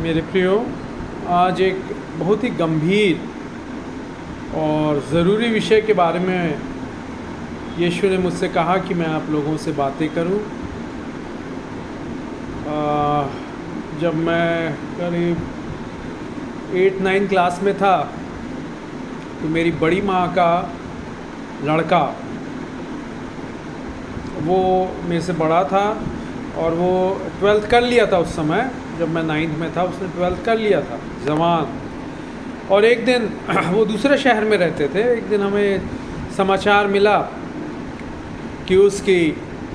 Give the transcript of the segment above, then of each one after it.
मेरे प्रियो, आज एक बहुत ही गंभीर और ज़रूरी विषय के बारे में यीशु ने मुझसे कहा कि मैं आप लोगों से बातें करूं। जब मैं करीब 8-9 क्लास में था तो मेरी बड़ी माँ का लड़का, वो मेरे से बड़ा था और वो 12th कर लिया था। उस समय जब मैं 9th में था उसने 12th कर लिया था, जवान। और एक दिन वो दूसरे शहर में रहते थे। एक दिन हमें समाचार मिला कि उसकी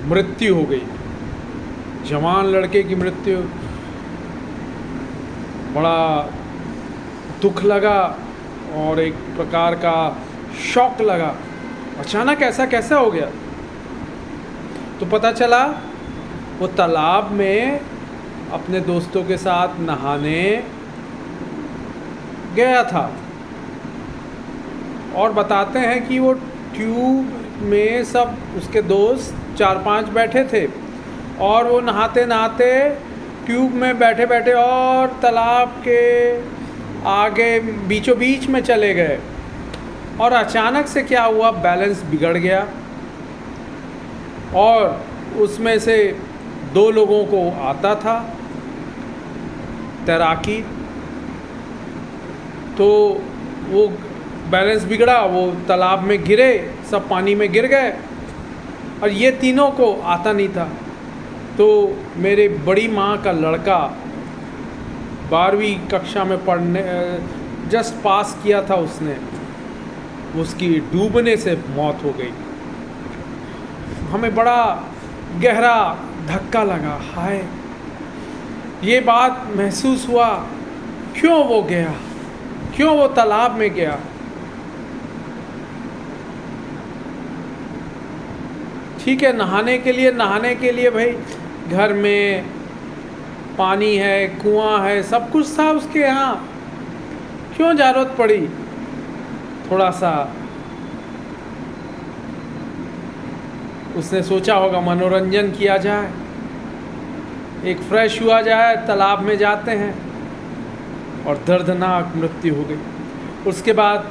मृत्यु हो गई, जवान लड़के की मृत्यु। बड़ा दुख लगा और एक प्रकार का शॉक लगा, अचानक ऐसा कैसा हो गया। तो पता चला वो तालाब में अपने दोस्तों के साथ नहाने गया था और बताते हैं कि वो ट्यूब में सब उसके दोस्त 4-5 बैठे थे और वो नहाते नहाते ट्यूब में बैठे बैठे और तालाब के आगे बीचों बीच में चले गए और अचानक से क्या हुआ, बैलेंस बिगड़ गया और उसमें से 2 लोगों को आता था तैराकी। तो वो बैलेंस बिगड़ा, वो तालाब में गिरे, सब पानी में गिर गए और ये तीनों को आता नहीं था। तो मेरे बड़ी माँ का लड़का 12वीं कक्षा में पढ़ने जस्ट पास किया था उसने, उसकी डूबने से मौत हो गई। हमें बड़ा गहरा धक्का लगा, हाय, ये बात महसूस हुआ, क्यों वो गया, क्यों वो तालाब में गया। ठीक है, नहाने के लिए भाई घर में पानी है, कुआं है, सब कुछ था उसके यहाँ, क्यों ज़रूरत पड़ी थोड़ा सा। उसने सोचा होगा मनोरंजन किया जाए, एक फ्रेश हुआ जाए, तालाब में जाते हैं, और दर्दनाक मृत्यु हो गई। उसके बाद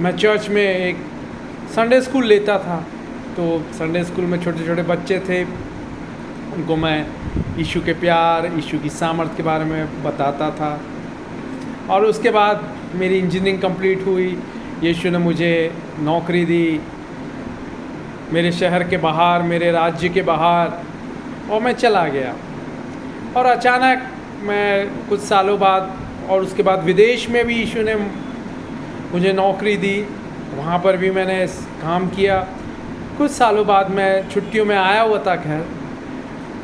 मैं चर्च में एक संडे स्कूल लेता था, तो संडे स्कूल में छोटे छोटे बच्चे थे, उनको मैं यीशु के प्यार, यीशु की सामर्थ के बारे में बताता था। और उसके बाद मेरी इंजीनियरिंग कंप्लीट हुई, यीशु ने मुझे नौकरी दी मेरे शहर के बाहर, मेरे राज्य के बाहर, और मैं चला गया। और अचानक मैं कुछ सालों बाद, और उसके बाद विदेश में भी यीशु ने मुझे नौकरी दी, वहाँ पर भी मैंने काम किया। कुछ सालों बाद मैं छुट्टियों में आया हुआ था घर,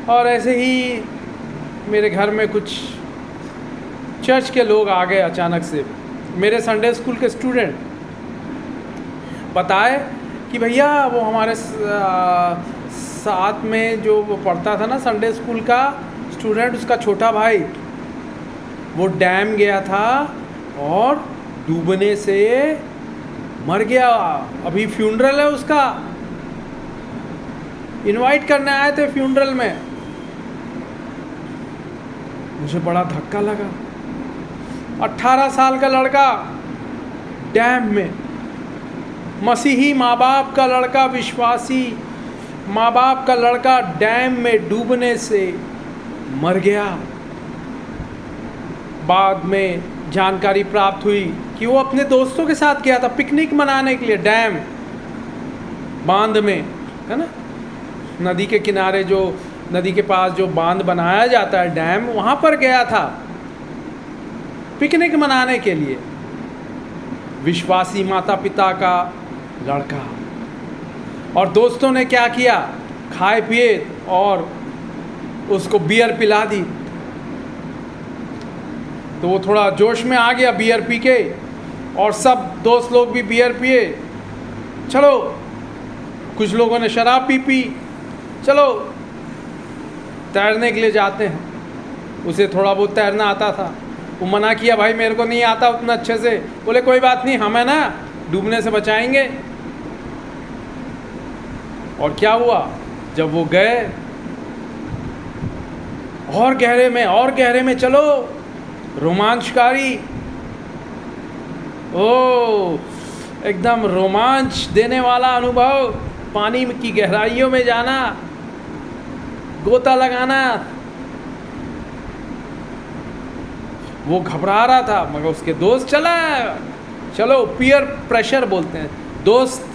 और ऐसे ही मेरे घर में कुछ चर्च के लोग आ गए अचानक से, मेरे संडे स्कूल के स्टूडेंट। बताए कि भैया वो हमारे साथ में जो वो पढ़ता था ना संडे स्कूल का स्टूडेंट, उसका छोटा भाई वो डैम गया था और डूबने से मर गया, अभी फ्यूनरल है उसका, इनवाइट करने आए थे फ्यूनरल में। मुझे बड़ा धक्का लगा, 18 साल का लड़का डैम में, मसीही माँ बाप का लड़का, विश्वासी माँ बाप का लड़का डैम में डूबने से मर गया। बाद में जानकारी प्राप्त हुई कि वो अपने दोस्तों के साथ गया था पिकनिक मनाने के लिए, डैम बांध में, है ना, नदी के किनारे, जो नदी के पास जो बांध बनाया जाता है डैम, वहाँ पर गया था पिकनिक मनाने के लिए। विश्वासी माता पिता का लड़का, और दोस्तों ने क्या किया, खाए पिए और उसको बियर पिला दी। तो वो थोड़ा जोश में आ गया बियर पी के, और सब दोस्त लोग भी बियर पिए, चलो, कुछ लोगों ने शराब पी, चलो तैरने के लिए जाते हैं। उसे थोड़ा बहुत तैरना आता था, वो मना किया, भाई मेरे को नहीं आता उतना अच्छे से। बोले कोई बात नहीं, हमें ना डूबने से बचाएंगे। और क्या हुआ, जब वो गए और गहरे में चलो, रोमांचकारी, ओ एकदम रोमांच देने वाला अनुभव, पानी की गहराइयों में जाना, गोता लगाना। वो घबरा रहा था मगर उसके दोस्त चला, चलो पीयर प्रेशर बोलते हैं, दोस्त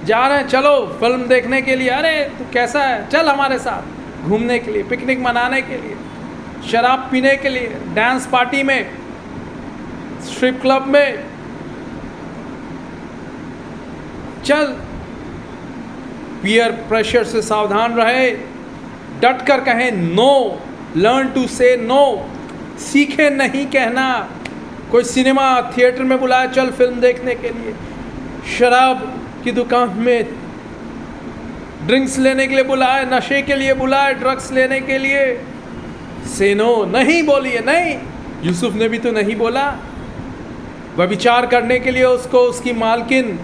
जा रहे हैं, चलो फिल्म देखने के लिए, अरे तू कैसा है, चल हमारे साथ घूमने के लिए, पिकनिक मनाने के लिए, शराब पीने के लिए, डांस पार्टी में, स्ट्रिप क्लब में, चल। पीयर प्रेशर से सावधान रहे, डट कर कहें नो, लर्न टू से नो, सीखे नहीं कहना। कोई सिनेमा थिएटर में बुलाया, चल फिल्म देखने के लिए, शराब की दुकान में ड्रिंक्स लेने के लिए बुलाए, नशे के लिए बुलाए, ड्रग्स लेने के लिए, से नो, नहीं बोलिए, नहीं। यूसुफ ने भी तो नहीं बोला। व्यभिचार करने के लिए उसको उसकी मालकिन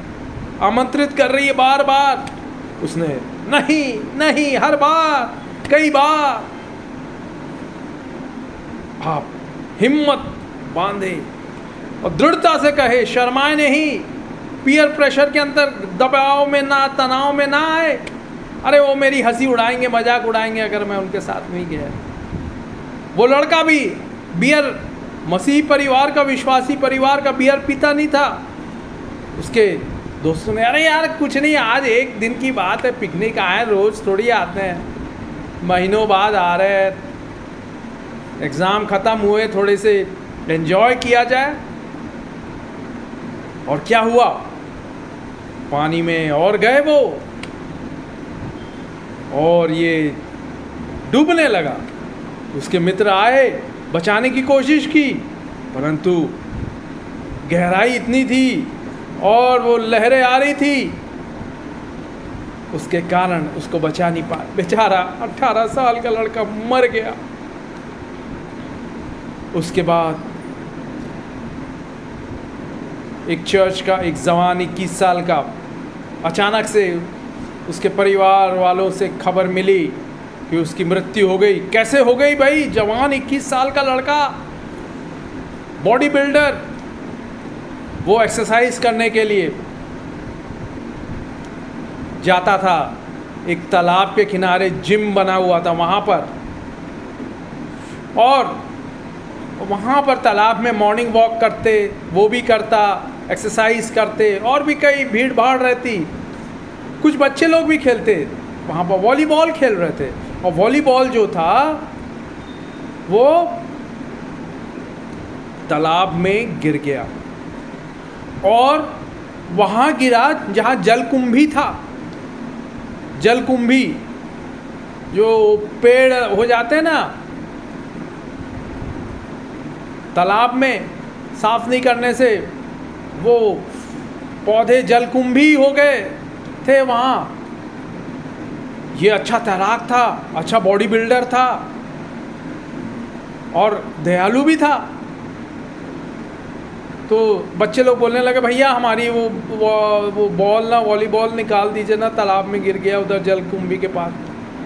आमंत्रित कर रही है बार बार, उसने नहीं नहीं, हर बार, कई बार। आप हिम्मत बांधे और दृढ़ता से कहे, शर्माए नहीं, पीयर प्रेशर के अंदर दबाव में ना, तनाव में ना आए। अरे वो मेरी हंसी उड़ाएंगे, मजाक उड़ाएंगे अगर मैं उनके साथ नहीं गया। वो लड़का भी बियर, मसीही परिवार का, विश्वासी परिवार का बियर पीता नहीं था। उसके दोस्तों ने, अरे यार कुछ नहीं, आज एक दिन की बात है, पिकनिक आए, रोज थोड़ी आते हैं, महीनों बाद आ रहे हैं, एग्ज़ाम ख़त्म हुए, थोड़े से एंजॉय किया जाए। और क्या हुआ, पानी में और गए वो, और ये डूबने लगा। उसके मित्र आए, बचाने की कोशिश की, परंतु गहराई इतनी थी और वो लहरें आ रही थी, उसके कारण उसको बचा नहीं पाया। बेचारा 18 साल का लड़का मर गया। उसके बाद एक चर्च का एक जवान 21 साल का, अचानक से उसके परिवार वालों से खबर मिली कि उसकी मृत्यु हो गई। कैसे हो गई भाई, जवान 21 साल का लड़का, बॉडी बिल्डर, वो एक्सरसाइज करने के लिए जाता था, एक तालाब के किनारे जिम बना हुआ था वहाँ पर, और वहाँ पर तालाब में मॉर्निंग वॉक करते, वो भी करता, एक्सरसाइज करते, और भी कई भीड़ भाड़ रहती। कुछ बच्चे लोग भी खेलते, वहाँ पर वॉलीबॉल खेल रहे थे, और वॉलीबॉल जो था वो तालाब में गिर गया, और वहाँ गिरा जहाँ जलकुंभी था। जलकुंभी जो पेड़ हो जाते हैं ना तालाब में, साफ नहीं करने से वो पौधे जलकुंभी हो गए थे वहाँ। ये अच्छा तैराक था, अच्छा बॉडी बिल्डर था, और दयालु भी था। तो बच्चे लोग बोलने लगे, भैया हमारी वो बॉल ना, वॉलीबॉल निकाल दीजिए ना, तालाब में गिर गया उधर जलकुंभी के पास।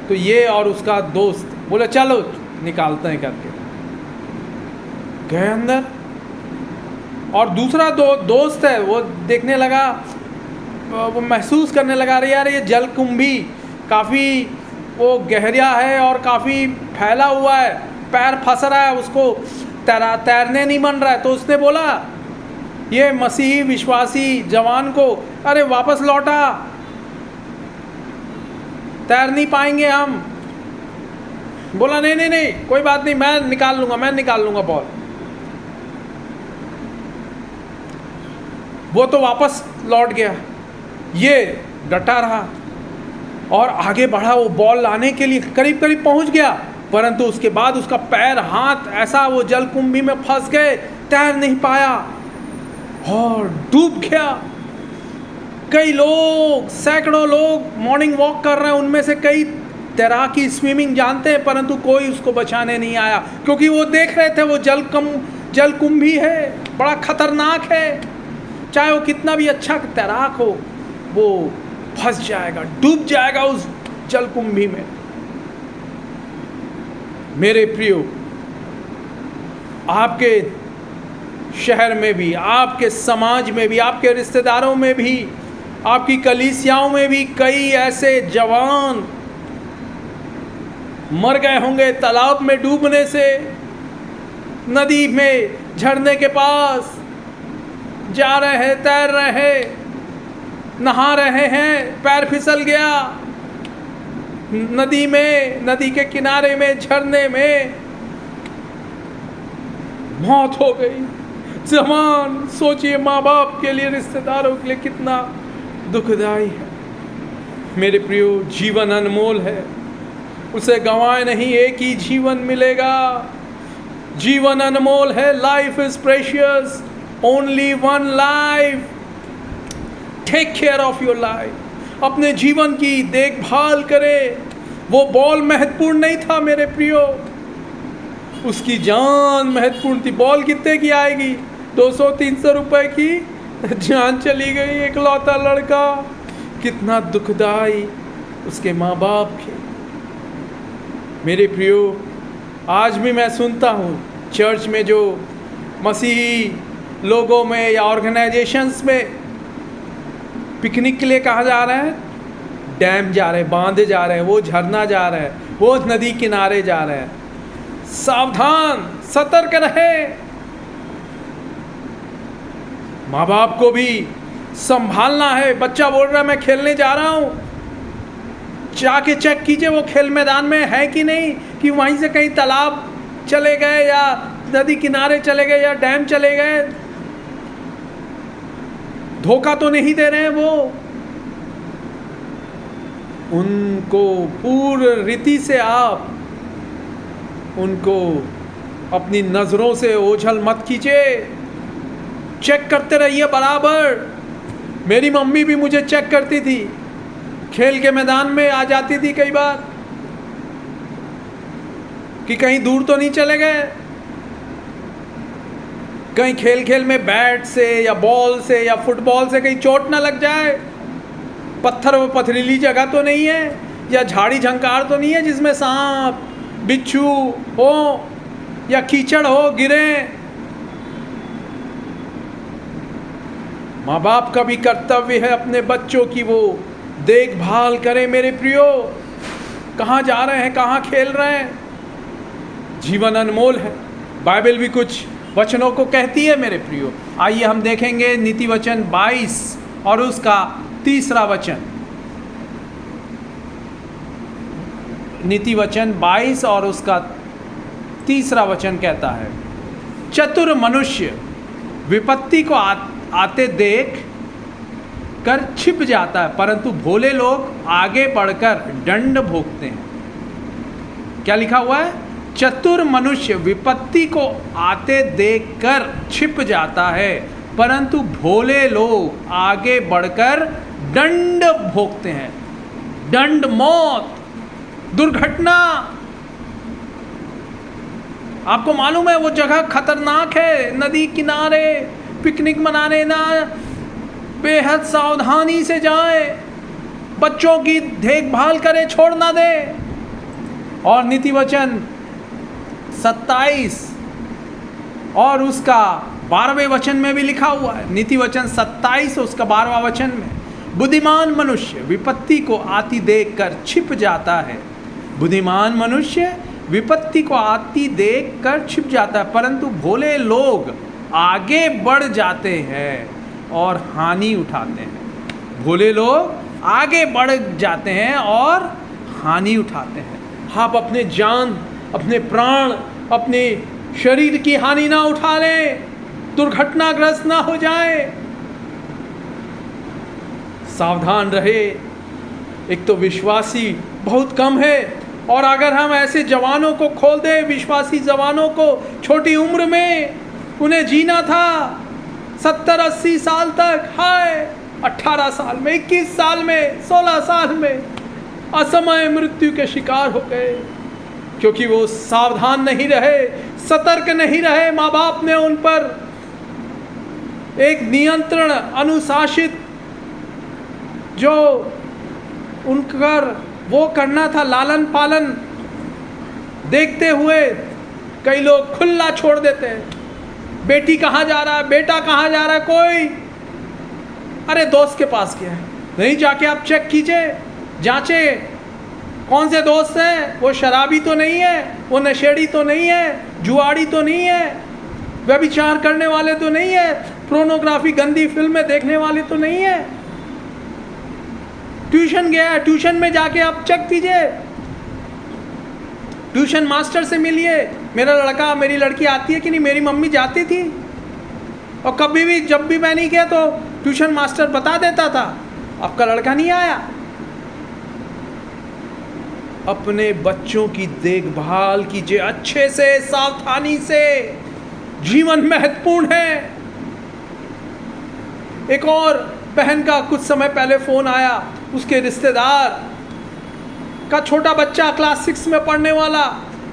तो ये और उसका दोस्त बोले चलो निकालते हैं करके गए अंदर, और दूसरा दोस्त है वो देखने लगा, वो महसूस करने लगा, अरे यार ये जलकुंभी काफ़ी वो गहरा है और काफ़ी फैला हुआ है, पैर फंस रहा है, उसको तैरने नहीं बन रहा है। तो उसने बोला ये मसीही विश्वासी जवान को, अरे वापस लौटा, तैर नहीं पाएंगे हम। बोला नहीं नहीं नहीं, कोई बात नहीं, मैं निकाल लूँगा बॉल। वो तो वापस लौट गया, ये डटा रहा और आगे बढ़ा। वो बॉल लाने के लिए करीब करीब पहुंच गया, परंतु उसके बाद उसका पैर, हाथ ऐसा वो जलकुंभी में फंस गए, तैर नहीं पाया और डूब गया। कई लोग, सैकड़ों लोग मॉर्निंग वॉक कर रहे हैं, उनमें से कई तैराकी, स्विमिंग जानते हैं, परंतु कोई उसको बचाने नहीं आया, क्योंकि वो देख रहे थे वो जलकुंभी है, बड़ा खतरनाक है। चाहे वो कितना भी अच्छा तैराक हो, वो फंस जाएगा, डूब जाएगा उस जलकुंभी में। मेरे प्रियो, आपके शहर में भी, आपके समाज में भी, आपके रिश्तेदारों में भी, आपकी कलीसियाओं में भी कई ऐसे जवान मर गए होंगे तालाब में डूबने से, नदी में झरने के पास जा रहे हैं, तैर रहे हैं, नहा रहे हैं, पैर फिसल गया नदी में, नदी के किनारे में, झरने में मौत हो गई। जवान, सोचिए माँ बाप के लिए, रिश्तेदारों के लिए कितना दुखदाई है। मेरे प्रियो, जीवन अनमोल है, उसे गंवाए नहीं, एक ही जीवन मिलेगा। जीवन अनमोल है, life is precious, only one life. Take care of your life, अपने जीवन की देखभाल करें। वो बॉल महत्वपूर्ण नहीं था मेरे प्रियो, उसकी जान महत्वपूर्ण थी। बॉल कितने की आएगी? 200-300 रुपए की जान चली गई। इकलौता लड़का, कितना दुखदाई उसके माँ बाप के। मेरे प्रियो, आज भी मैं सुनता हूँ चर्च में जो मसीही लोगों में या ऑर्गेनाइजेशंस में पिकनिक के लिए कहाँ जा रहे हैं? डैम जा रहे हैं, बांधे जा रहे हैं, वो झरना जा रहे हैं, वो नदी किनारे जा रहे हैं। सावधान, सतर्क रहे। माँ बाप को भी संभालना है। बच्चा बोल रहा है मैं खेलने जा रहा हूँ, जाके चेक कीजिए वो खेल मैदान में है कि नहीं, कि वहीं से कहीं तालाब चले गए या नदी किनारे चले गए या डैम चले गए। धोखा तो नहीं दे रहे हैं वो। उनको पूर्ण रीति से आप उनको अपनी नज़रों से ओझल मत कीजिए, चेक करते रहिए बराबर। मेरी मम्मी भी मुझे चेक करती थी, खेल के मैदान में आ जाती थी कई बार कि कहीं दूर तो नहीं चले गए, कहीं खेल खेल में बैट से या बॉल से या फुटबॉल से कहीं चोट ना लग जाए, पत्थर व पथरीली जगह तो नहीं है, या झाड़ी झंकार तो नहीं है जिसमें सांप बिच्छू हो या कीचड़ हो, गिरे। माँ बाप का भी कर्तव्य है अपने बच्चों की वो देखभाल करें। मेरे प्रियो, कहाँ जा रहे हैं, कहाँ खेल रहे हैं? जीवन अनमोल है। बाइबल भी कुछ वचनों को कहती है मेरे प्रियो। आइए हम देखेंगे नीति वचन 22 और उसका 3रा वचन। नीति वचन 22 और उसका 3रा वचन कहता है, चतुर मनुष्य विपत्ति को आते देख कर छिप जाता है, परंतु भोले लोग आगे बढ़कर दंड भोगते हैं। क्या लिखा हुआ है? चतुर मनुष्य विपत्ति को आते देखकर छिप जाता है, परंतु भोले लोग आगे बढ़कर दंड भोगते हैं। दंड, मौत, दुर्घटना। आपको मालूम है वो जगह खतरनाक है, नदी किनारे पिकनिक मनाने ना, बेहद सावधानी से जाए, बच्चों की देखभाल करे, छोड़ ना दे। और नीति वचन 27 और उसका 12वें वचन में भी लिखा हुआ है। नीति वचन 27 उसका 12वां वचन में, बुद्धिमान मनुष्य विपत्ति को आती देखकर छिप जाता है। बुद्धिमान मनुष्य विपत्ति को आती देखकर छिप जाता है, परंतु भोले लोग आगे बढ़ जाते हैं और हानि उठाते हैं। भोले लोग आगे बढ़ जाते हैं और हानि उठाते हैं। आप अपने जान, अपने प्राण, अपने शरीर की हानि ना उठा लें, दुर्घटनाग्रस्त ना हो जाए। सावधान रहे। एक तो विश्वासी बहुत कम है, और अगर हम ऐसे जवानों को खोल दें, विश्वासी जवानों को, छोटी उम्र में उन्हें जीना था 70-80 साल तक, हाय 18 साल में, 21 साल में, 16 साल में असमय मृत्यु के शिकार हो गए, क्योंकि वो सावधान नहीं रहे, सतर्क नहीं रहे। माँ बाप ने उन पर एक नियंत्रण, अनुशासित जो उनकर वो करना था, लालन पालन देखते हुए कई लोग खुला छोड़ देते हैं, बेटी कहाँ जा रहा है, बेटा कहाँ जा रहा है, कोई अरे दोस्त के पास गया है, नहीं जाके आप चेक कीजिए, जांचे कौन से दोस्त हैं, वो शराबी तो नहीं है, वो नशेड़ी तो नहीं है, जुआड़ी तो नहीं है, व्यभिचार करने वाले तो नहीं है, पोर्नोग्राफी गंदी फिल्में देखने वाले तो नहीं है। ट्यूशन गया है, ट्यूशन में जाके आप चेक कीजिए, ट्यूशन मास्टर से मिलिए, मेरा लड़का मेरी लड़की आती है कि नहीं, मेरी मम्मी जाती थी और कभी भी जब भी मैं नहीं गया तो ट्यूशन मास्टर बता देता था आपका लड़का नहीं आया। अपने बच्चों की देखभाल कीजिए अच्छे से, सावधानी से, जीवन महत्वपूर्ण है। एक और बहन का कुछ समय पहले फोन आया, उसके रिश्तेदार का छोटा बच्चा क्लास 6 में पढ़ने वाला,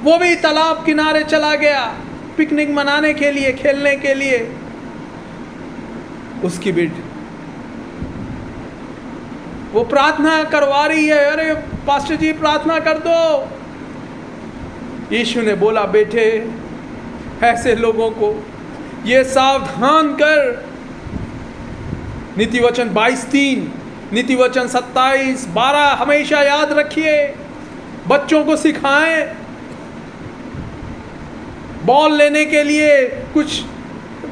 वो भी तालाब किनारे चला गया पिकनिक मनाने के लिए, खेलने के लिए। उसकी बेटी वो प्रार्थना करवा रही है, अरे पास्टर जी प्रार्थना कर दो। यीशु ने बोला, बेटे ऐसे लोगों को ये सावधान कर। नीतिवचन 22:3, नीतिवचन 27:12 हमेशा याद रखिए, बच्चों को सिखाएं। बॉल लेने के लिए, कुछ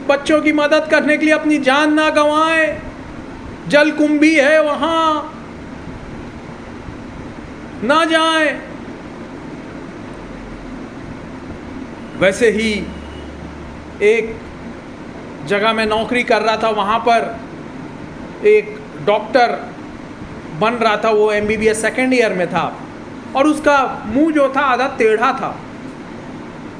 बच्चों की मदद करने के लिए अपनी जान ना गंवाएं। जल कुंभी है वहां ना जाएं। वैसे ही एक जगह में नौकरी कर रहा था, वहां पर एक डॉक्टर बन रहा था, वो MBBS सेकेंड ईयर में था और उसका मुंह जो था आधा टेढ़ा था।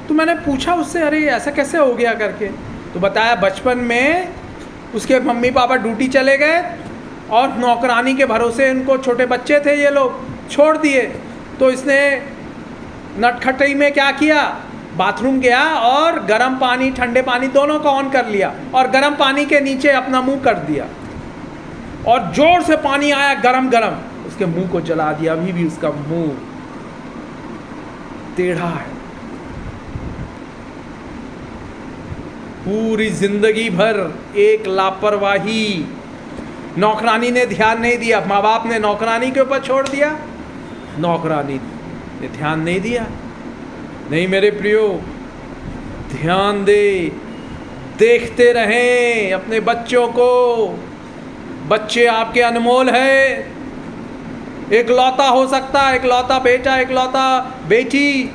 तो मैंने पूछा उससे, अरे ऐसा कैसे हो गया करके, तो बताया बचपन में उसके मम्मी पापा ड्यूटी चले गए और नौकरानी के भरोसे, इनको छोटे बच्चे थे ये लोग, छोड़ दिए। तो इसने नटखटई में क्या किया, बाथरूम गया और गर्म पानी ठंडे पानी दोनों को ऑन कर लिया और गर्म पानी के नीचे अपना मुंह कर दिया और जोर से पानी आया गरम गरम, उसके मुंह को जला दिया। अभी भी उसका मुंह टेढ़ा है। पूरी जिंदगी भर एक लापरवाही, नौकरानी ने ध्यान नहीं दिया, माँ बाप ने नौकरानी के ऊपर छोड़ दिया, नौकरानी ने ध्यान नहीं दिया। नहीं मेरे प्रियो, ध्यान दे, देखते रहें अपने बच्चों को। बच्चे आपके अनमोल है, एक लौता हो सकता है, एक लौता बेटा, एक लौता बेटी,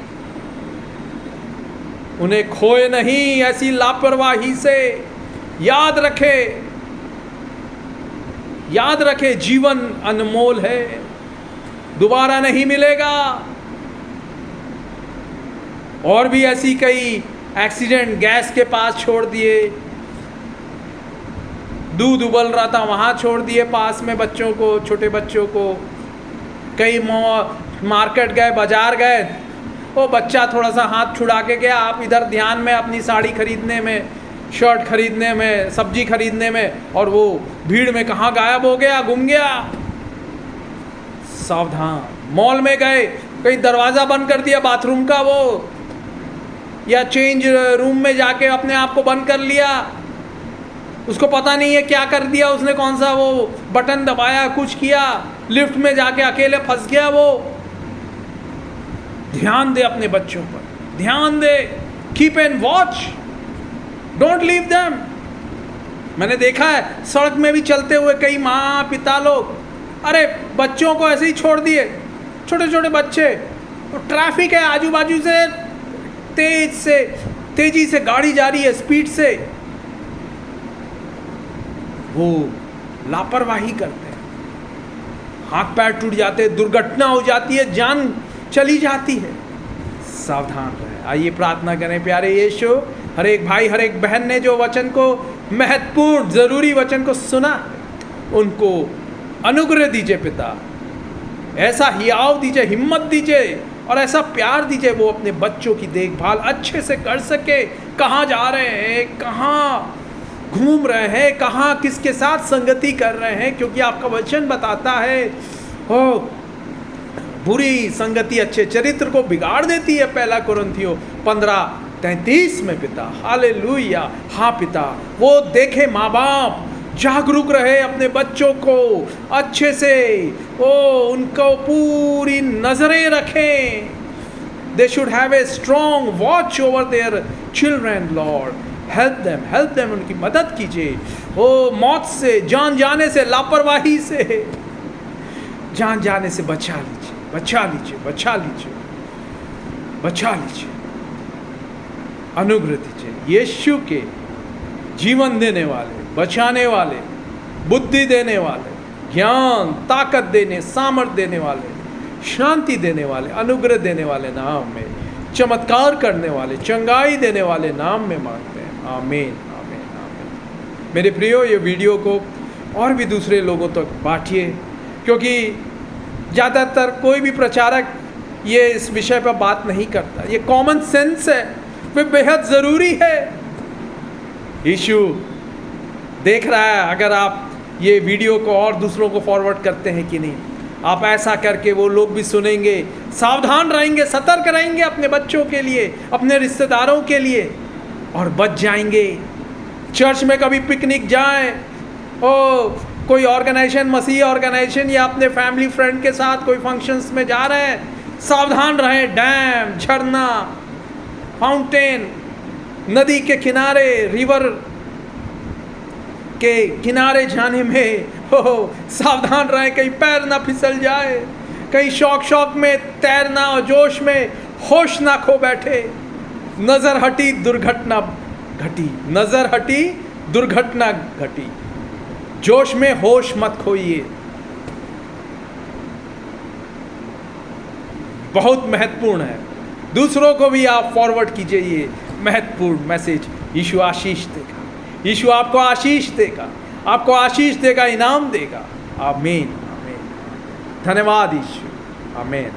उन्हें खोए नहीं ऐसी लापरवाही से। याद रखे, याद रखे, जीवन अनमोल है, दोबारा नहीं मिलेगा। और भी ऐसी कई एक्सीडेंट, गैस के पास छोड़ दिए, दूध उबल रहा था वहाँ छोड़ दिए पास में बच्चों को, छोटे बच्चों को। कई मार्केट गए, बाजार गए, वो बच्चा थोड़ा सा हाथ छुड़ा के गया, आप इधर ध्यान में अपनी साड़ी खरीदने में, शर्ट खरीदने में, सब्जी खरीदने में, और वो भीड़ में कहाँ गायब हो गया, गुम गया। सावधान। मॉल में गए, कहीं दरवाज़ा बंद कर दिया बाथरूम का वो, या चेंज रूम में जाके अपने आप को बंद कर लिया, उसको पता नहीं है क्या कर दिया उसने, कौन सा वो बटन दबाया, कुछ किया, लिफ्ट में जाके अकेले फंस गया वो। ध्यान दे अपने बच्चों पर, ध्यान दे, keep and watch, don't leave them. मैंने देखा है सड़क में भी चलते हुए कई माँ पिता लोग, अरे बच्चों को ऐसे ही छोड़ दिए, छोटे छोटे बच्चे, तो ट्रैफिक है आजू बाजू से, तेजी से गाड़ी जा रही है, स्पीड से, वो लापरवाही करते हैं, हाथ पैर टूट जाते हैं, दुर्घटना हो जाती है, जान चली जाती है। सावधान रहे। आइए प्रार्थना करें। प्यारे यीशु, हर एक भाई हर एक बहन ने जो वचन को, महत्वपूर्ण जरूरी वचन को सुना, उनको अनुग्रह दीजिए पिता, ऐसा हियाव दीजिए, हिम्मत दीजिए और ऐसा प्यार दीजिए, वो अपने बच्चों की देखभाल अच्छे से कर सके। कहाँ जा रहे हैं, कहाँ घूम रहे हैं, कहाँ किसके साथ संगति कर रहे हैं, क्योंकि आपका वचन बताता है हो बुरी संगति अच्छे चरित्र को बिगाड़ देती है। 1 कुरिन्थियों 33 में पिता, हालेलुया। हाँ पिता, वो देखे माँ बाप जागरूक रहे अपने बच्चों को अच्छे से, ओ उनको पूरी नजरें रखें। They should have a strong watch over their children, Lord. Help them, उनकी मदद कीजिए। ओ मौत से, जान जाने से, लापरवाही से, जान जाने से बचा लीजिए, बचा लीजिए, बचा लीजिए, बचा लीजिए, अनुग्रह दीजिए। यीशु के जीवन देने वाले, बचाने वाले, बुद्धि देने वाले, ज्ञान, ताकत देने, सामर्थ देने वाले, शांति देने वाले, अनुग्रह देने वाले नाम में, चमत्कार करने वाले, चंगाई देने वाले नाम में मांगते हैं। आमीन, आमीन, आमीन। मेरे प्रियो, ये वीडियो को और भी दूसरे लोगों तक बांटिए, क्योंकि ज़्यादातर कोई भी प्रचारक ये इस विषय पर बात नहीं करता। ये कॉमन सेंस है, वे बेहद ज़रूरी है। यीशु देख रहा है अगर आप ये वीडियो को और दूसरों को फॉरवर्ड करते हैं कि नहीं। आप ऐसा करके वो लोग भी सुनेंगे, सावधान रहेंगे, सतर्क रहेंगे अपने बच्चों के लिए, अपने रिश्तेदारों के लिए, और बच जाएंगे। चर्च में कभी पिकनिक जाएं, ओ कोई ऑर्गेनाइजेशन, मसीह ऑर्गेनाइजेशन, या अपने फैमिली फ्रेंड के साथ कोई फंक्शंस में जा रहे हैं, सावधान रहें। डैम, झरना, फाउंटेन, नदी के किनारे, रिवर के किनारे जाने में सावधान रहें, कहीं पैर ना फिसल जाए, कहीं शौक में तैरना और जोश में होश ना खो बैठे। नजर हटी दुर्घटना घटी, नजर हटी दुर्घटना घटी। जोश में होश मत खोइए। बहुत महत्वपूर्ण है, दूसरों को भी आप फॉरवर्ड कीजिए ये महत्वपूर्ण मैसेज। यीशु आशीष देगा, यीशु आपको आशीष देगा, आपको आशीष देगा, इनाम देगा। आमीन, आमीन। धन्यवाद यीशु, आमीन।